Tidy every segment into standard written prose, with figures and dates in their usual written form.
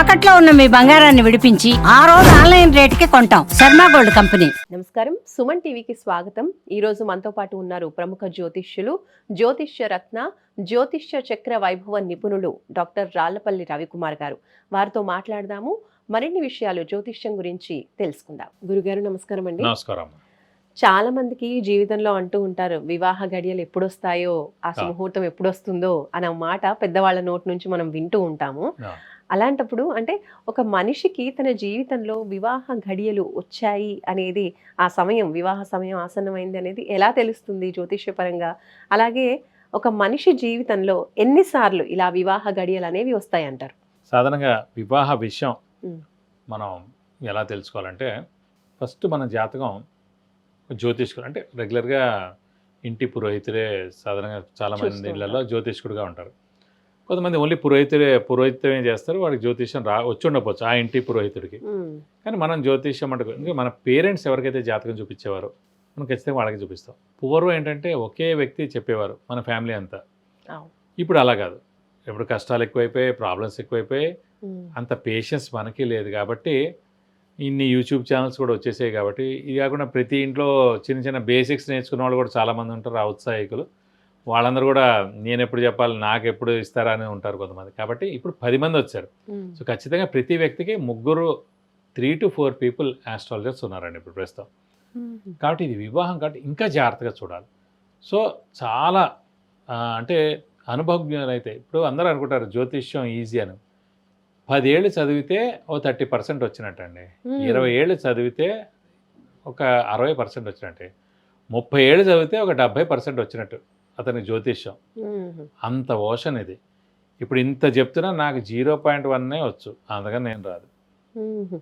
తాకట్లో ఉన్న మీ బంగారాన్ని విడిపించి ఆ రోజు ఆన్లైన్ రేటుకి కొంటాం. Sharma gold company. నమస్కారం, సుమన్ టీవీకి స్వాగతం. ఈ రోజు మనతో పాటు ఉన్నారు ప్రముఖ జ్యోతిష్యులు, జ్యోతిష్య రత్న, జ్యోతిష్య చక్ర వైభవ నిపుణులు డాక్టర్ రాళ్లపల్లి రవికుమార్ గారు. వారితో మాట్లాడదాము, మరిన్ని విషయాలు జ్యోతిష్యం గురించి తెలుసుకుందాం. గురుగారు నమస్కారం అండి. నమస్కారం. చాలా మందికి జీవితంలో అంటూ ఉంటారు, వివాహ గడియలు ఎప్పుడొస్తాయో, ఆ సుముహూర్తం ఎప్పుడొస్తుందో అనే మాట పెద్దవాళ్ళ నోటి నుంచి మనం వింటూ ఉంటాము. అలాంటప్పుడు అంటే ఒక మనిషికి తన జీవితంలో వివాహ గడియలు వచ్చాయి అనేది, ఆ సమయం, వివాహ సమయం ఆసన్నమైంది అనేది ఎలా తెలుస్తుంది జ్యోతిష్యపరంగా? అలాగే ఒక మనిషి జీవితంలో ఎన్నిసార్లు ఇలా వివాహ గడియలు అనేవి వస్తాయంటారు? సాధారణంగా వివాహ విషయం మనం ఎలా తెలుసుకోవాలంటే, ఫస్ట్ మన జాతకం జ్యోతిష్కుడు అంటే రెగ్యులర్గా ఇంటి పురోహితుడే సాధారణంగా చాలామంది ఇళ్లలో జ్యోతిష్కుడుగా ఉంటారు. కొంతమంది ఓన్లీ పురోహితమే చేస్తారు, వాడికి జ్యోతిష్యం వచ్చి ఉండకపోవచ్చు ఆ ఇంటి పురోహితుడికి. కానీ మనం జ్యోతిష్యం అంటే ఇంకా మన పేరెంట్స్ ఎవరికైతే జాతకం చూపించేవారో మనం ఖచ్చితంగా వాళ్ళకి చూపిస్తాం. పూర్వం ఏంటంటే ఒకే వ్యక్తి చెప్పేవారు మన ఫ్యామిలీ అంతా. ఇప్పుడు అలా కాదు. ఇప్పుడు కష్టాలు ఎక్కువైపోయాయి, ప్రాబ్లమ్స్ ఎక్కువైపోయాయి, అంత పేషెన్స్ మనకి లేదు. కాబట్టి ఇన్ని యూట్యూబ్ ఛానల్స్ కూడా వచ్చేసాయి. కాబట్టి ఇది కాకుండా ప్రతి ఇంట్లో చిన్న చిన్న బేసిక్స్ నేర్చుకున్న వాళ్ళు కూడా చాలామంది ఉంటారు, ఔత్సాహికులు. వాళ్ళందరూ కూడా నేను ఎప్పుడు చెప్పాలి, నాకు ఎప్పుడు ఇస్తారా అని ఉంటారు కొంతమంది. కాబట్టి ఇప్పుడు 10 మంది వచ్చారు. సో ఖచ్చితంగా ప్రతి వ్యక్తికి 3 to 4 పీపుల్ ఆస్ట్రాలజర్స్ ఉన్నారండి ఇప్పుడు ప్రస్తుతం. కాబట్టి ఇది వివాహం కాబట్టి ఇంకా జాగ్రత్తగా చూడాలి. సో చాలా అంటే అనుభవజ్ఞులు అయితే ఇప్పుడు అందరూ అనుకుంటారు జ్యోతిష్యం ఈజీ అని. 10 ఏళ్ళు చదివితే ఓ 30% వచ్చినట్టండి. 20 ఏళ్ళు చదివితే ఒక 60% వచ్చినట్టే. 30 ఏళ్ళు చదివితే ఒక 70% వచ్చినట్టు అతని జ్యోతిష్యం. అంత ఓషన్ ఇది. ఇప్పుడు ఇంత చెప్తున్నా నాకు 0.1 వచ్చు, అందుకని నేను రాదు.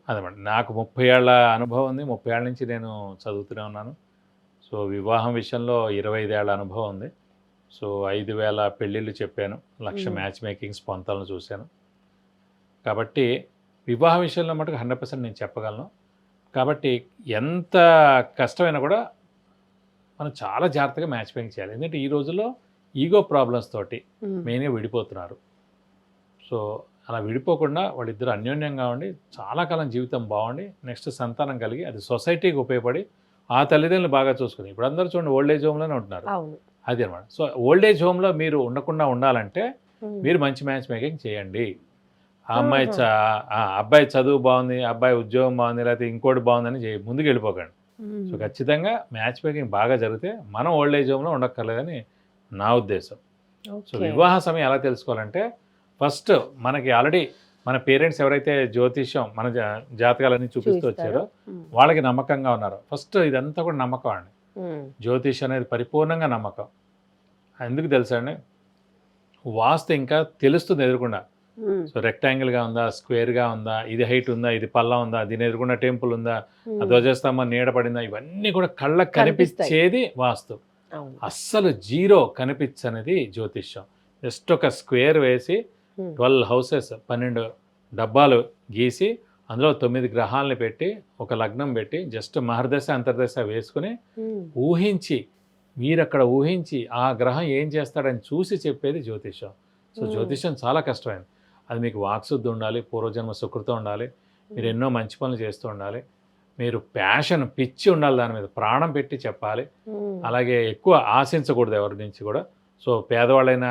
అదనమాట. నాకు 30 ఏళ్ళ అనుభవం ఉంది, 30 ఏళ్ళ నుంచి నేను చదువుతూనే ఉన్నాను. సో వివాహం విషయంలో 25 ఏళ్ళ అనుభవం ఉంది. సో 5,000 పెళ్ళిళ్ళు చెప్పాను, 1,00,000 మ్యాచ్ మేకింగ్స్ పొంతాలను చూశాను. కాబట్టి వివాహ విషయంలో మటుకు 100% నేను చెప్పగలను. కాబట్టి ఎంత కష్టమైనా కూడా మనం చాలా జాగ్రత్తగా మ్యాచ్ మేకింగ్ చేయాలి. ఎందుకంటే ఈ రోజుల్లో ఈగో ప్రాబ్లమ్స్ తోటి మెయిన్గా విడిపోతున్నారు. సో అలా విడిపోకుండా వాళ్ళిద్దరు అన్యోన్యంగా ఉండి చాలా కాలం జీవితం బాగుండి నెక్స్ట్ సంతానం కలిగి అది సొసైటీకి ఉపయోగపడి ఆ తల్లిదండ్రులు బాగా చూసుకుని, ఇప్పుడు అందరూ చూడండి ఓల్డ్ ఏజ్ హోమ్లోనే ఉంటున్నారు. అది అనమాట. సో ఓల్డ్ ఏజ్ హోమ్లో మీరు ఉండకుండా ఉండాలంటే మీరు మంచి మ్యాచ్ మేకింగ్ చేయండి. అబ్బాయి చదువు బాగుంది, అబ్బాయి ఉద్యోగం బాగుంది, లేకపోతే ఇంకోటి బాగుందని ముందుకు వెళ్ళిపోకండి. సో ఖచ్చితంగా మ్యాచ్ మేకింగ్ బాగా జరిగితే మనం ఓల్డ్ ఏజ్ హోమ్లో ఉండక్కర్లేదని నా ఉద్దేశం. సో వివాహ సమయం ఎలా తెలుసుకోవాలంటే, ఫస్ట్ మనకి ఆల్రెడీ మన పేరెంట్స్ ఎవరైతే జ్యోతిష్యం మన జాతకాలన్నీ చూపిస్తూ వచ్చారో వాళ్ళకి నమ్మకంగా ఉన్నారు. ఫస్ట్ ఇదంతా కూడా నమ్మకం అండి. జ్యోతిష్యం అనేది పరిపూర్ణంగా నమ్మకం. ఎందుకు తెలుసా అండి, వాస్తు ఇంకా తెలుస్తుంది ఎదురుకుండా. సో రెక్టాంగిల్గా ఉందా, స్క్వేర్గా ఉందా, ఇది హైట్ ఉందా, ఇది పల్లా ఉందా, దీని ఎదురుకుండా టెంపుల్ ఉందా, ఆ ధ్వజస్తంభం నీడ పడిందా, ఇవన్నీ కూడా కళ్ళకు కనిపించేది వాస్తు. అస్సలు జీరో కనిపించనేది జ్యోతిష్యం. జస్ట్ ఒక స్క్వేర్ వేసి 12 హౌసెస్ 12 డబ్బాలు గీసి అందులో 9 గ్రహాలని పెట్టి ఒక లగ్నం పెట్టి జస్ట్ మహర్దశ అంతర్దశ వేసుకుని ఊహించి, మీరు అక్కడ ఊహించి ఆ గ్రహం ఏం చేస్తాడని చూసి చెప్పేది జ్యోతిష్యం. సో జ్యోతిష్యం చాలా కష్టమైనది. అది మీకు వాక్శుద్ధి ఉండాలి, పూర్వజన్మ సుకృతం ఉండాలి, మీరు ఎన్నో మంచి పనులు చేస్తూ ఉండాలి, మీరు ప్యాషన్ పిచ్చి ఉండాలి, దాని మీద ప్రాణం పెట్టి చెప్పాలి. అలాగే ఎక్కువ ఆశించకూడదు ఎవరి నుంచి కూడా. సో పేదవాళ్ళైన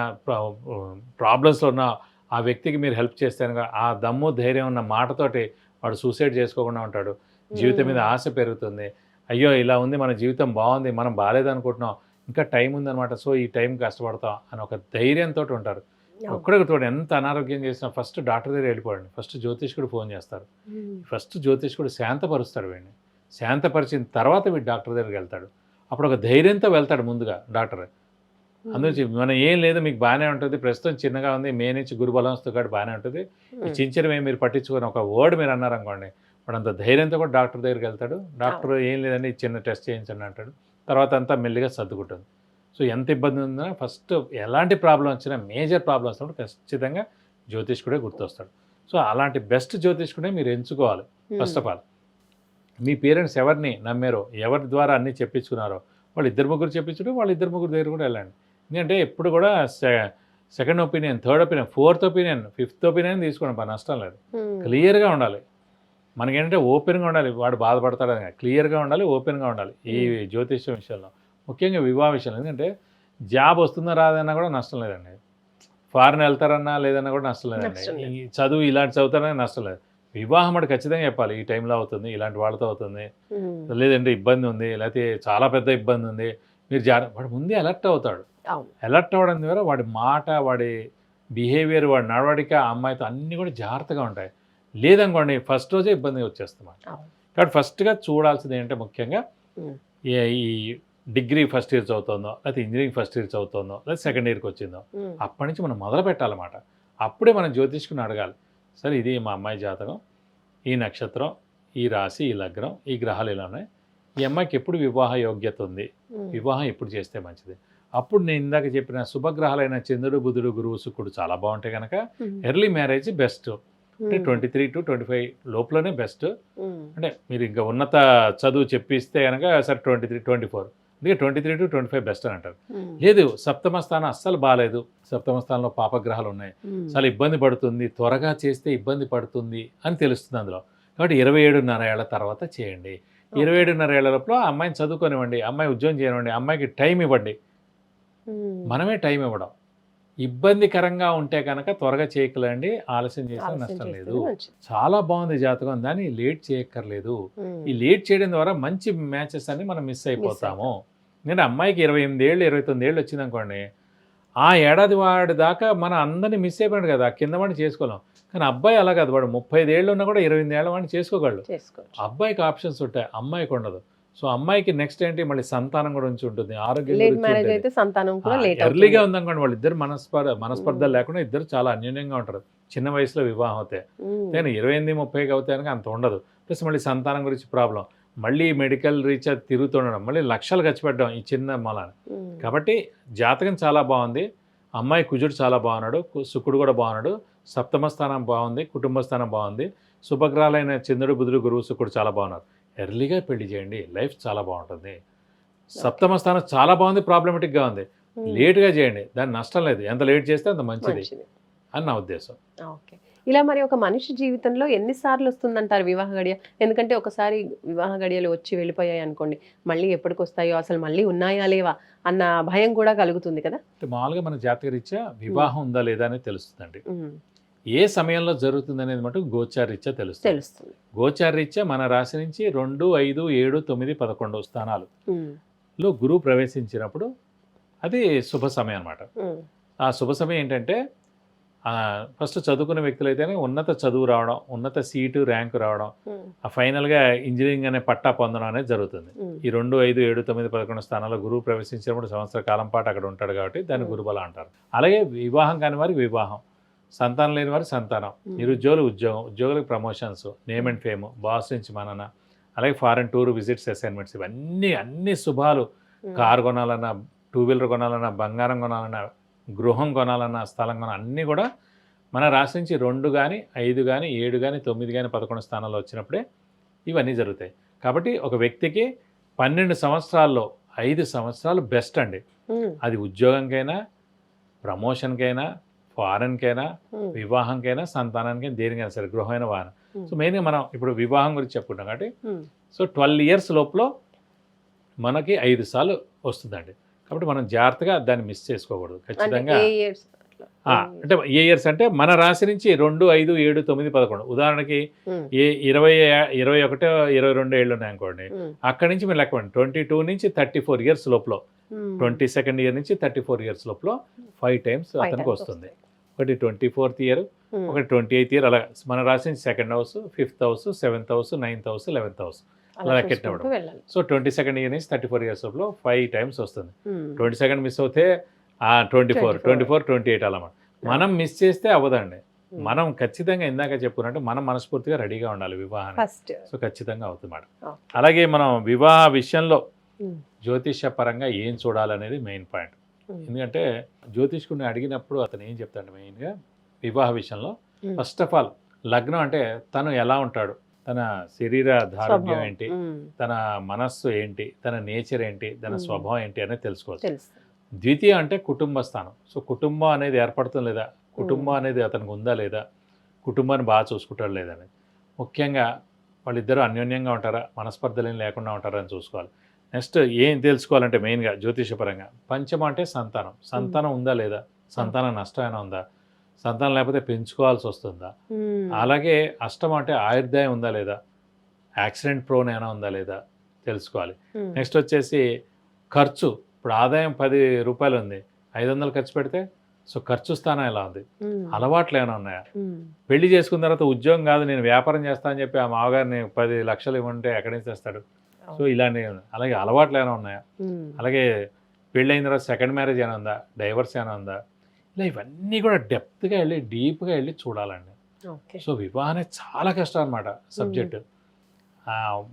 ప్రాబ్లమ్స్లో ఉన్న ఆ వ్యక్తికి మీరు హెల్ప్ చేస్తే ఆ దమ్ము ధైర్యం ఉన్న మాటతోటి వాడు సూసైడ్ చేసుకోకుండా ఉంటాడు. జీవితం మీద ఆశ పెరుగుతుంది. అయ్యో ఇలా ఉంది, మన జీవితం బాగుంది, మనం బాగాలేదనుకుంటున్నాం, ఇంకా టైం ఉందన్నమాట, సో ఈ టైం కష్టపడతాం అని ఒక ధైర్యంతో ఉంటారు. ఒక్కడికి ఎంత అనారోగ్యం చేసినా ఫస్ట్ డాక్టర్ దగ్గర వెళ్ళిపోండి. ఫస్ట్ జ్యోతిష్కుడు ఫోన్ చేస్తారు. ఫస్ట్ జ్యోతిష్కుడు శాంతపరుస్తాడు వీడిని. శాంతపరిచిన తర్వాత వీడు డాక్టర్ దగ్గరికి వెళ్తాడు. అప్పుడు ఒక ధైర్యంతో వెళ్తాడు ముందుగా డాక్టర్. అందుకే మనం ఏం లేదు, మీకు బాగానే ఉంటుంది, ప్రస్తుతం చిన్నగా ఉంది, మే నుంచి గురుబలంతో కాదు బాగానే ఉంటుంది, ఈ చిన్నవి మీరు పట్టించుకొని ఒక వర్డ్ మీరు అన్నారనుకోండి, వాడు అంత ధైర్యంతో కూడా డాక్టర్ దగ్గరికి వెళ్తాడు. డాక్టర్ ఏం లేదండి, చిన్న టెస్ట్ చేయించండి అంటాడు. తర్వాత అంతా మెల్లిగా సర్దుకుంటుంది. సో ఎంత ఇబ్బంది ఉందో ఫస్ట్ ఎలాంటి ప్రాబ్లం వచ్చినా, మేజర్ ప్రాబ్లమ్స్ ఉన్నప్పుడు ఖచ్చితంగా జ్యోతిష్కుడే గుర్తొస్తాడు. సో అలాంటి బెస్ట్ జ్యోతిష్కుడే మీరు ఎంచుకోవాలి. First of all me parents ఎవరిని నమ్మారో, ఎవరి ద్వారా అన్నీ చెప్పించుకున్నారో వాళ్ళు 2-3 చెప్పించడం, వాళ్ళు 2-3 దగ్గర కూడా వెళ్ళండి. ఎందుకంటే ఎప్పుడు కూడా second opinion, third opinion, fourth opinion, fifth opinion తీసుకోండి, నష్టం లేదు. క్లియర్గా ఉండాలి. మనకేంటంటే ఓపెన్గా ఉండాలి, వాడు బాధపడతాడని క్లియర్గా ఉండాలి, ఓపెన్గా ఉండాలి ఈ జ్యోతిష్యం విషయంలో, ముఖ్యంగా వివాహ విషయంలో. ఎందుకంటే జాబ్ వస్తుందా రాదన్నా కూడా నష్టం లేదండి, ఫారెన్ వెళ్తారన్నా లేదన్నా కూడా నష్టం లేదండి, ఈ చదువు ఇలాంటి చదువుతారన్నా నష్టం లేదు. వివాహం అంటే ఖచ్చితంగా చెప్పాలి, ఈ టైంలో అవుతుంది, ఇలాంటి వాళ్ళతో అవుతుంది, లేదంటే ఇబ్బంది ఉంది, లేకపోతే చాలా పెద్ద ఇబ్బంది ఉంది, మీరు వాడు ముందే అలర్ట్ అవుతాడు. అలర్ట్ అవ్వడం ద్వారా వాడి మాట, వాడి బిహేవియర్, వాడి నడవడిక అమ్మాయితో అన్నీ కూడా జాగ్రత్తగా ఉంటాయి. లేదనుకోండి ఫస్ట్ రోజే ఇబ్బంది వచ్చేస్తాం. కాబట్టి ఫస్ట్గా చూడాల్సింది ఏంటంటే ముఖ్యంగా ఈ డిగ్రీ ఫస్ట్ ఇయర్ చదువుతుందో, లేకపోతే ఇంజనీరింగ్ ఫస్ట్ ఇయర్ చదువుతుందో, లేదా సెకండ్ ఇయర్కి వచ్చిందో, అప్పటి నుంచి మనం మొదలు పెట్టాలన్నమాట. అప్పుడే మనం జ్యోతిష్కుని అడగాలి, సరే ఇది మా అమ్మాయి జాతకం, ఈ నక్షత్రం, ఈ రాశి, ఈ లగ్నం, ఈ గ్రహాలు ఇలా ఉన్నాయి, ఈ అమ్మాయికి ఎప్పుడు వివాహ యోగ్యత ఉంది, వివాహం ఎప్పుడు చేస్తే మంచిది. అప్పుడు నేను ఇందాక చెప్పిన శుభగ్రహాలైన చంద్రుడు, బుధుడు, గురువు, శుక్రుడు చాలా బాగుంటాయి కనుక ఎర్లీ మ్యారేజ్ బెస్ట్. అంటే 23 to 25 లోపలనే బెస్ట్. అంటే మీరు ఇంకా ఉన్నత చదువు చెప్పిస్తే కనుక సరే 23, 24, అందుకే 23 to 25 బెస్ట్ అని అంటారు. లేదు సప్తమ స్థానం అస్సలు బాగాలేదు, సప్తమ స్థానంలో పాపగ్రహాలు ఉన్నాయి, చాలా ఇబ్బంది పడుతుంది, త్వరగా చేస్తే ఇబ్బంది పడుతుంది అని తెలుస్తుంది అందులో. కాబట్టి 27.5 ఏళ్ల తర్వాత చేయండి. 27.5 ఏళ్ల లోపల అమ్మాయిని చదువుకోనివ్వండి, అమ్మాయి ఉద్యోగం చేయనివ్వండి, అమ్మాయికి టైం ఇవ్వండి. మనమే టైం ఇవ్వడం. ఇబ్బందికరంగా ఉంటే కనుక త్వరగా చేయకలండి, ఆలస్యం చేస్తే నష్టం లేదు. చాలా బాగుంది జాతకం, దాన్ని లేట్ చేయక్కర్లేదు. ఈ లేట్ చేయడం ద్వారా మంచి మ్యాచెస్ అన్ని మనం మిస్ అయిపోతాము. నేను అమ్మాయికి 28 ఏళ్ళు 29 ఏళ్ళు వచ్చింది అనుకోండి, ఆ ఏడాది వాడి దాకా మనం అందరినీ మిస్ అయిపోయాడు కదా, కింద వాడిని చేసుకోలేం. కానీ అబ్బాయి అలా కాదు, వాడు 35 ఏళ్ళు ఉన్నా కూడా 28 ఏళ్ళ వాడిని చేసుకోగలడు. అబ్బాయికి ఆప్షన్స్ ఉంటాయి, అమ్మాయికి ఉండదు. సో అమ్మాయికి నెక్స్ట్ ఏంటి, మళ్ళీ సంతానం కూడా ఉంచి ఉంటుంది, ఆరోగ్యం ఎర్లీగా ఉందనుకోండి, వాళ్ళు ఇద్దరు మనస్పర్ధలు లేకుండా ఇద్దరు చాలా అన్యోన్యంగా ఉంటారు. చిన్న వయసులో వివాహం అవుతాయి, కానీ 28-30కి అవుతాయని అంత ఉండదు. ప్లస్ మళ్ళీ సంతానం గురించి ప్రాబ్లం, మళ్ళీ మెడికల్ రీచ్ అది తిరుగుతుండడం, మళ్ళీ లక్షలు ఖర్చు పెట్టడం ఈ చిన్న మూలాన్ని. కాబట్టి జాతకం చాలా బాగుంది, అమ్మాయి కుజుడు చాలా బాగున్నాడు, శుక్రుడు కూడా బాగున్నాడు, సప్తమ స్థానం బాగుంది, కుటుంబ స్థానం బాగుంది, శుభగ్రహాలైన చంద్రుడు, బుధుడు, గురువు, శుక్రుడు చాలా బాగున్నారు. ఎర్లీగా పెళ్లి చేయండి, లైఫ్ చాలా బాగుంటుంది. సప్తమ స్థానం చాలా బాగుంది, ప్రాబ్లమేటిక్గా ఉంది, లేట్గా చేయండి, దాని నష్టం లేదు, ఎంత లేట్ చేస్తే అంత మంచిది అని నా ఉద్దేశం. ఓకే. ఇలా మరి ఒక మనిషి జీవితంలో ఎన్నిసార్లు వస్తుందంటారు వివాహ గడియ? ఎందుకంటే ఒకసారి వివాహ గడియలు వచ్చి వెళ్ళిపోయాయి అనుకోండి, మళ్ళీ ఎప్పటికి వస్తాయో, అసలు మళ్ళీ ఉన్నాయా లేవా అన్న భయం కూడా కలుగుతుంది కదా. మామూలుగా మన జాతక రీత్యా వివాహం ఉందా లేదా అనేది తెలుస్తుందండి. ఏ సమయంలో జరుగుతుంది అనేది మటు గోచారీత్యా తెలుస్తుంది. గోచారీత్యా మన రాశి నుంచి 2, 5, 7, 9, 11 స్థానాలలో గురువు ప్రవేశించినప్పుడు అది శుభ సమయం అన్నమాట. ఆ శుభ సమయం ఏంటంటే ఫస్ట్ చదువుకునే వ్యక్తులు అయితేనే ఉన్నత చదువు రావడం, ఉన్నత సీటు ర్యాంకు రావడం, ఆ ఫైనల్గా ఇంజనీరింగ్ అనే పట్టా పొందడం అనేది జరుగుతుంది. ఈ 2, 5, 7, 9, 11 స్థానాల్లో గురువు ప్రవేశించినప్పుడు సంవత్సర కాలం పాటు అక్కడ ఉంటాడు కాబట్టి దాన్ని గురుబలం అంటారు. అలాగే వివాహం కాని వారికి వివాహం, సంతానం లేని వారికి సంతానం, నిరుద్యోగులు ఉద్యోగం, ఉద్యోగులకు promotions, name and fame, boss నుంచి మనన, అలాగే ఫారెన్ టూర్, విజిట్స్, అసైన్మెంట్స్, ఇవన్నీ అన్ని శుభాలు. కారు కొనాలన్నా, 2 వీలర్ కొనాలన్నా, బంగారం కొనాలన్నా, గృహం కొనాలన్నా, స్థలం కొనాలన్నా అన్నీ కూడా మన రాశి నుంచి 2 కానీ 5 కానీ 7 కానీ 9 కానీ 11 స్థానాల్లో వచ్చినప్పుడే ఇవన్నీ జరుగుతాయి. కాబట్టి ఒక వ్యక్తికి 12 సంవత్సరాల్లో 5 సంవత్సరాలు బెస్ట్ అండి. అది ఉద్యోగంకైనా, ప్రమోషన్కైనా, ఫారెన్కైనా, వివాహంకైనా, సంతానానికైనా, దేనికైనా సరే, గృహమైన వాహనం. సో మెయిన్గా మనం ఇప్పుడు వివాహం గురించి చెప్పుకుంటాం కాబట్టి సో 12 ఇయర్స్ లోపల మనకి 5 సార్లు వస్తుందండి. కాబట్టి మనం జాగ్రత్తగా దాన్ని మిస్ చేసుకోకూడదు ఖచ్చితంగా. అంటే ఏ ఇయర్స్ అంటే మన రాశి నుంచి 2, 5, 7, 9, 11 ఉదాహరణకి 20, 21, 22 ఏళ్ళు ఉన్నాయనుకోండి, అక్కడి నుంచి మీరు లెక్కండి 22 నుంచి 34 ఇయర్స్ లోపల, 22nd ఇయర్ నుంచి 34 ఇయర్స్ లోపల 5 టైమ్స్ అతనికి వస్తుంది. ఒకటి 24th ఇయర్, ఒకటి 28th ఇయర్, అలా మన రాశి నుంచి 2nd house, 5th house, 7th house, 9th house, 11th house అలా లెక్కెట్టినప్పుడు. సో 22nd ఇయర్ నుంచి 34 ఇయర్స్ లోపల 5 టైమ్స్ వస్తుంది. 22nd మిస్ అవుతే 24, 28 అలా మనం మిస్ చేస్తే అవ్వదండి. మనం ఖచ్చితంగా ఇందాక చెప్పుకున్నట్టు మనం మనస్ఫూర్తిగా రెడీగా ఉండాలి వివాహానికి. సో ఖచ్చితంగా అవుతుంది మేడం. అలాగే మనం వివాహ విషయంలో జ్యోతిష్య పరంగా ఏం చూడాలనేది మెయిన్ పాయింట్. ఎందుకంటే జ్యోతిష్కుడిని అడిగినప్పుడు అతను ఏం చెప్తాడు మెయిన్గా వివాహ విషయంలో, ఫస్ట్ ఆఫ్ ఆల్ లగ్నం అంటే తను ఎలా ఉంటాడు, తన శరీర దారుణ్యం ఏంటి, తన మనస్సు ఏంటి, తన నేచర్ ఏంటి, తన స్వభావం ఏంటి అనేది తెలుసుకోవచ్చు. ద్వితీయం అంటే కుటుంబ స్థానం. సో కుటుంబం అనేది ఏర్పడుతుంది లేదా, కుటుంబం అనేది అతనికి ఉందా లేదా, కుటుంబాన్ని బాగా చూసుకుంటాడు లేదా అనేది. ముఖ్యంగా వాళ్ళిద్దరూ అన్యోన్యంగా ఉంటారా, మనస్పర్ధలు ఏం లేకుండా ఉంటారా అని చూసుకోవాలి. నెక్స్ట్ ఏం తెలుసుకోవాలంటే మెయిన్గా జ్యోతిషపరంగా పంచమం అంటే సంతానం. సంతానం ఉందా లేదా, సంతానం నష్టం అయినా ఉందా, సంతానం లేకపోతే పెంచుకోవాల్సి వస్తుందా. అలాగే అష్టమం అంటే ఆయుర్దాయం ఉందా లేదా, యాక్సిడెంట్ ప్రోన్ అయినా ఉందా లేదా తెలుసుకోవాలి. నెక్స్ట్ వచ్చేసి ఖర్చు. ఇప్పుడు ఆదాయం 10 రూపాయలు ఉంది, 500 ఖర్చు పెడితే సో ఖర్చు స్థానం ఎలా ఉంది, అలవాట్లు ఏమైనా ఉన్నాయా. పెళ్లి చేసుకున్న తర్వాత ఉద్యోగం కాదు నేను వ్యాపారం చేస్తా అని చెప్పి ఆ మామగారిని 10 లక్షలు ఇవ్వంటే ఎక్కడి నుంచి తెస్తాడు. సో ఇలాంటి అలాగే అలవాట్లు ఏమైనా ఉన్నాయా. అలాగే పెళ్ళైన తర్వాత సెకండ్ మ్యారేజ్ ఏమైనా ఉందా, డైవర్స్ ఏమైనా ఉందా, ఇలా ఇవన్నీ కూడా డెప్త్గా వెళ్ళి డీప్గా వెళ్ళి చూడాలండి. సో వివాహం అనేది చాలా కష్టం అనమాట సబ్జెక్టు.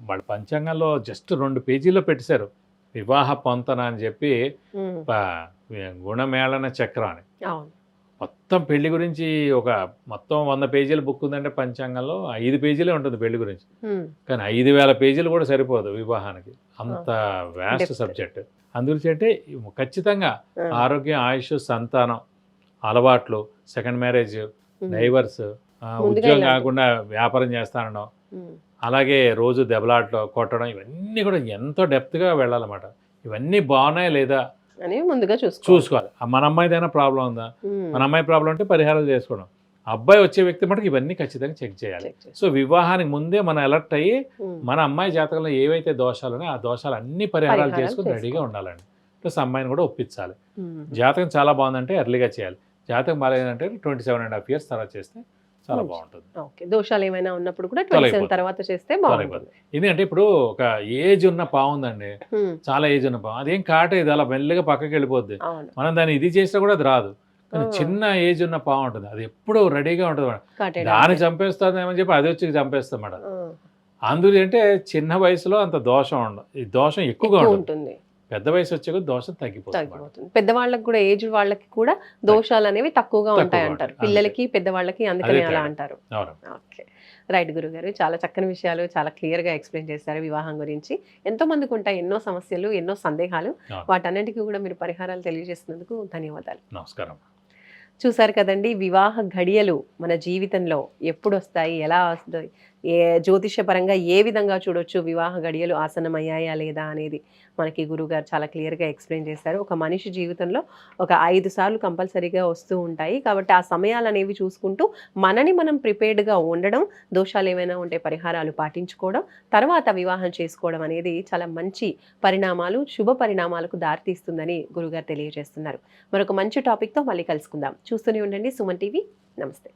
వాళ్ళ పంచాంగంలో జస్ట్ 2 పేజీల్లో పెట్టేశారు వివాహ పొంతన అని చెప్పి, గుణమేళన చక్రం అని. మొత్తం పెళ్లి గురించి ఒక మొత్తం 100 పేజీల బుక్ ఉందంటే పంచాంగంలో 5 పేజీలే ఉంటుంది పెళ్లి గురించి. కానీ 5000 పేజీలు కూడా సరిపోదు వివాహానికి, అంత వ్యాస్ట్ సబ్జెక్ట్. అందుగురించి అంటే ఖచ్చితంగా ఆరోగ్యం, ఆయుష్, సంతానం, అలవాట్లు, సెకండ్ మ్యారేజ్, డైవర్స్, ఉద్యోగం కాకుండా వ్యాపారం చేస్తానడం, అలాగే రోజు దెబ్బలాట్లో కొట్టడం, ఇవన్నీ కూడా ఎంతో డెప్త్గా వెళ్ళాలన్నమాట. ఇవన్నీ బాగున్నాయా లేదా అని ముందుగా చూసుకోవాలి. మన అమ్మాయిదైనా ప్రాబ్లం ఉందా, మన అమ్మాయి ప్రాబ్లం అంటే పరిహారాలు చేసుకోవడం. అబ్బాయి వచ్చే వ్యక్తి మటుకు ఇవన్నీ ఖచ్చితంగా చెక్ చేయాలి. సో వివాహానికి ముందే మనం అలర్ట్ అయ్యి మన అమ్మాయి జాతకంలో ఏవైతే దోషాలు ఉన్నాయో ఆ దోషాలు అన్ని పరిహారాలు చేసుకుని రెడీగా ఉండాలండి. ప్లస్ అమ్మాయిని కూడా ఒప్పించాలి. జాతకం చాలా బాగుందంటే ఎర్లీగా చేయాలి, జాతకం బాగాలేదంటే 27.5 years తర్వాత చేస్తే చాలా బాగుంటుంది. ఓకే, దోషాలు ఏమైనా ఉన్నప్పుడు కూడా 27 తర్వాత చేస్తే బాగుంటుంది. ఎందుకంటే ఇప్పుడు ఒక ఏజ్ ఉన్న పాము ఉందండి, చాలా ఏజ్ ఉన్న పాము, అదేం కాటేది, అలా మెల్లగా పక్కకి వెళ్ళిపోద్ది. మనం దాన్ని ఇది చేసినా కూడా అది రాదు. కానీ చిన్న ఏజ్ ఉన్న పాము ఉంటుంది, అది ఎప్పుడు రెడీగా ఉంటుంది మేడం. దాన్ని చంపేస్తుందేమని చెప్పి అది వచ్చి చంపేస్తాం మేడం. అందులో అంటే చిన్న వయసులో అంత దోషం ఉండదు, ఈ దోషం ఎక్కువగా ఉంటుంది. పెద్ద వయసు వచ్చే దోషం తగ్గిపోతుంది. పెద్దవాళ్ళకి కూడా ఏజ్ వాళ్ళకి కూడా దోషాలు అనేవి తక్కువగా ఉంటాయి అంటారు, పిల్లలకి పెద్దవాళ్ళకి, అందుకని అలా అంటారు. ఓకే, రైట్ గురుగారు, చాలా చక్కని విషయాలు చాలా క్లియర్గా ఎక్స్ప్లెయిన్ చేశారు వివాహం గురించి. ఎంతో మందికి ఉంటాయి ఎన్నో సమస్యలు, ఎన్నో సందేహాలు, వాటన్నిటికీ కూడా మీరు పరిహారాలు తెలియజేసినందుకు ధన్యవాదాలు. నమస్కారం. చూసారు కదండి, వివాహ ఘడియలు మన జీవితంలో ఎప్పుడు వస్తాయి, ఎలా వస్తాయి, జ్యోతిషపరంగా ఏ విధంగా చూడొచ్చు, వివాహ గడియలు ఆసన్నమయ్యాయా లేదా అనేది మనకి గురుగారు చాలా క్లియర్గా ఎక్స్ప్లెయిన్ చేశారు. ఒక మనిషి జీవితంలో ఒక 5 సార్లు కంపల్సరీగా వస్తూ ఉంటాయి కాబట్టి ఆ సమయాలు అనేవి చూసుకుంటూ మనని మనం ప్రిపేర్డ్గా ఉండడం, దోషాలు ఏమైనా ఉంటే పరిహారాలు పాటించుకోవడం, తర్వాత వివాహం చేసుకోవడం అనేది చాలా మంచి పరిణామాలు, శుభ పరిణామాలకు దారితీస్తుందని గురుగారు తెలియజేస్తున్నారు. మరొక మంచి టాపిక్తో మళ్ళీ కలుసుకుందాం. చూస్తూనే ఉండండి సుమన్ టీవీ. నమస్తే.